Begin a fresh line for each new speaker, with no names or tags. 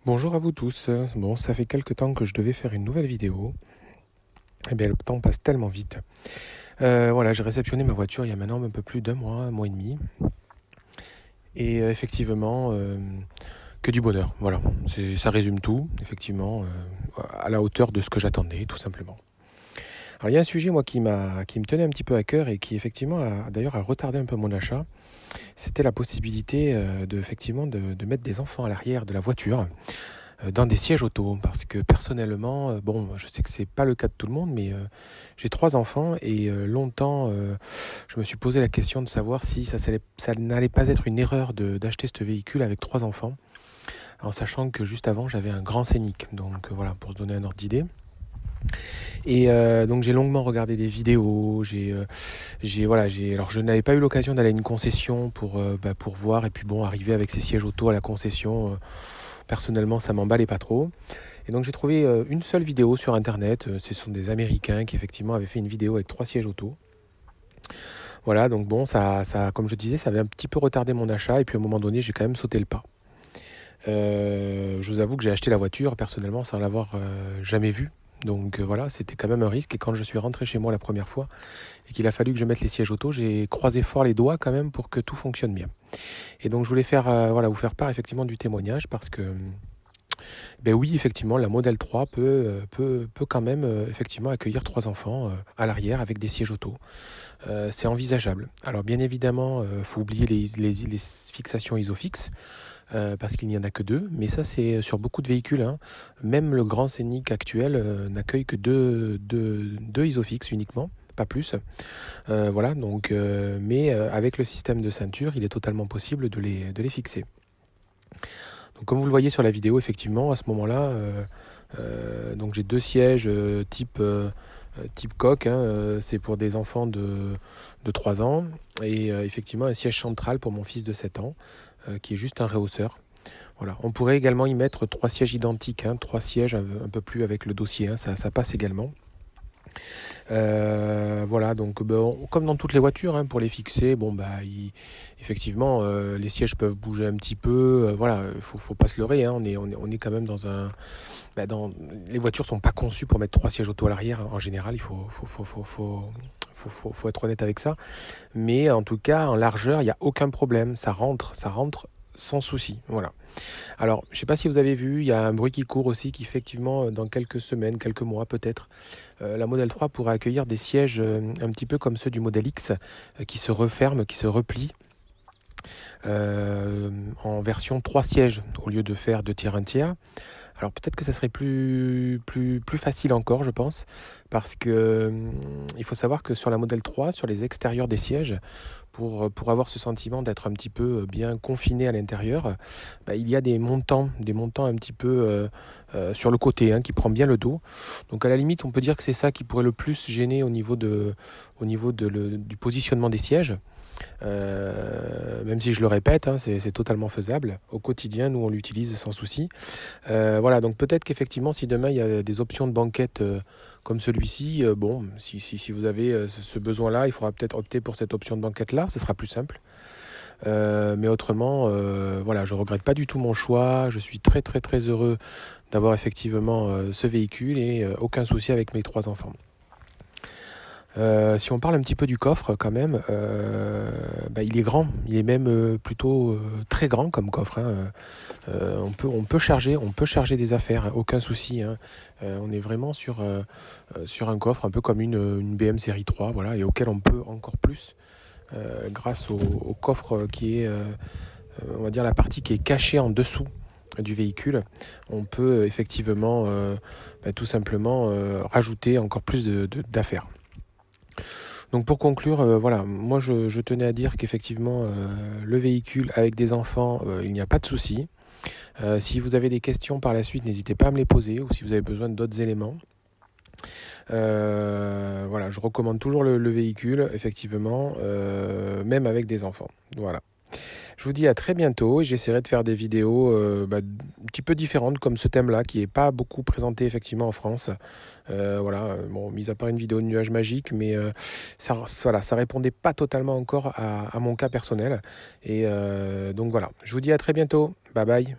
Bonjour à vous tous. Bon, ça fait quelques temps que je devais faire une nouvelle vidéo. Eh bien, le temps passe tellement vite. Voilà, j'ai réceptionné ma voiture il y a maintenant un peu plus d'un mois et demi. Et effectivement, que du bonheur. Voilà, ça résume tout, effectivement, à la hauteur de ce que j'attendais, tout simplement. Alors, il y a un sujet, moi, qui me tenait un petit peu à cœur et qui, effectivement, d'ailleurs, a retardé un peu mon achat. C'était la possibilité, effectivement, de mettre des enfants à l'arrière de la voiture. Dans des sièges auto parce que personnellement, bon, je sais que c'est pas le cas de tout le monde, mais j'ai 3 enfants et longtemps, je me suis posé la question de savoir si ça n'allait pas être une erreur d'acheter ce véhicule avec 3 enfants, en sachant que juste avant, j'avais un grand Scénic. Donc voilà, pour se donner un ordre d'idée. Et donc j'ai longuement regardé des vidéos, alors je n'avais pas eu l'occasion d'aller à une concession pour voir et puis bon, arriver avec ces sièges auto à la concession, personnellement, ça m'emballait pas trop. Et donc j'ai trouvé une seule vidéo sur internet. Ce sont des Américains qui effectivement avaient fait une vidéo avec 3 sièges auto. Voilà, donc bon, comme je disais, ça avait un petit peu retardé mon achat. Et puis à un moment donné, j'ai quand même sauté le pas. Je vous avoue que j'ai acheté la voiture personnellement sans l'avoir jamais vue. Donc voilà, c'était quand même un risque. Et quand je suis rentré chez moi la première fois et qu'il a fallu que je mette les sièges auto, j'ai croisé fort les doigts quand même pour que tout fonctionne bien. Et donc je voulais vous faire part effectivement du témoignage parce que ben oui, effectivement, la Model 3 peut quand même effectivement accueillir 3 enfants à l'arrière avec des sièges auto. C'est envisageable. Alors bien évidemment, il faut oublier les fixations ISOFIX parce qu'il n'y en a que 2, mais ça c'est sur beaucoup de véhicules, hein. Même le Grand Scénic actuel n'accueille que deux ISOFIX uniquement, pas plus. Voilà, donc, mais avec le système de ceinture, il est totalement possible de les fixer. Donc, comme vous le voyez sur la vidéo, effectivement, à ce moment-là, donc j'ai 2 sièges type coque, hein, c'est pour des enfants de 3 ans, et effectivement un siège central pour mon fils de 7 ans, qui est juste un rehausseur. Voilà. On pourrait également y mettre 3 sièges identiques, hein, 3 sièges un peu plus avec le dossier, hein, ça passe également. Voilà, donc comme dans toutes les voitures, hein, pour les fixer, bon bah effectivement les sièges peuvent bouger un petit peu, voilà, faut pas se leurrer, hein, on est quand même les voitures sont pas conçues pour mettre 3 sièges auto à l'arrière, hein. En général, il faut être honnête avec ça. Mais en tout cas, en largeur, il n'y a aucun problème, ça rentre sans souci. Voilà. Alors, je ne sais pas si vous avez vu, il y a un bruit qui court aussi qu'effectivement, dans quelques semaines, quelques mois peut-être, la Model 3 pourrait accueillir des sièges un petit peu comme ceux du Model X, qui se referment, qui se replient, en version 3 sièges au lieu de faire 2 tiers, 1 tiers. Alors peut-être que ça serait plus facile encore, je pense, parce que il faut savoir que sur la Model 3, sur les extérieurs des sièges, pour avoir ce sentiment d'être un petit peu bien confiné à l'intérieur, il y a des montants un petit peu sur le côté, hein, qui prend bien le dos. Donc à la limite, on peut dire que c'est ça qui pourrait le plus gêner au niveau du positionnement des sièges. Même si je le répète, hein, c'est totalement faisable. Au quotidien, nous, on l'utilise sans souci. Voilà, donc peut-être qu'effectivement, si demain, il y a des options de banquette comme celui-ci, bon, si vous avez ce besoin-là, il faudra peut-être opter pour cette option de banquette-là, ce sera plus simple. Mais autrement, voilà, je regrette pas du tout mon choix. Je suis très très très heureux d'avoir effectivement ce véhicule et aucun souci avec mes 3 enfants. Si on parle un petit peu du coffre quand même, il est grand, il est même plutôt très grand comme coffre, hein. On peut charger des affaires, hein, aucun souci, hein. On est vraiment sur un coffre un peu comme une BM série 3, voilà, et auquel on peut encore plus grâce au coffre qui est, on va dire la partie qui est cachée en dessous du véhicule. On peut effectivement tout simplement rajouter encore plus d'affaires. Donc pour conclure, voilà, moi je tenais à dire qu'effectivement le véhicule avec des enfants, il n'y a pas de souci. Si vous avez des questions par la suite, n'hésitez pas à me les poser ou si vous avez besoin d'autres éléments. Voilà, je recommande toujours le véhicule, effectivement, même avec des enfants. Voilà. Je vous dis à très bientôt et j'essaierai de faire des vidéos un petit peu différentes comme ce thème-là qui n'est pas beaucoup présenté effectivement en France. Voilà, bon, mis à part une vidéo de nuages magiques, mais ça répondait pas totalement encore à mon cas personnel. Et donc voilà, je vous dis à très bientôt. Bye bye.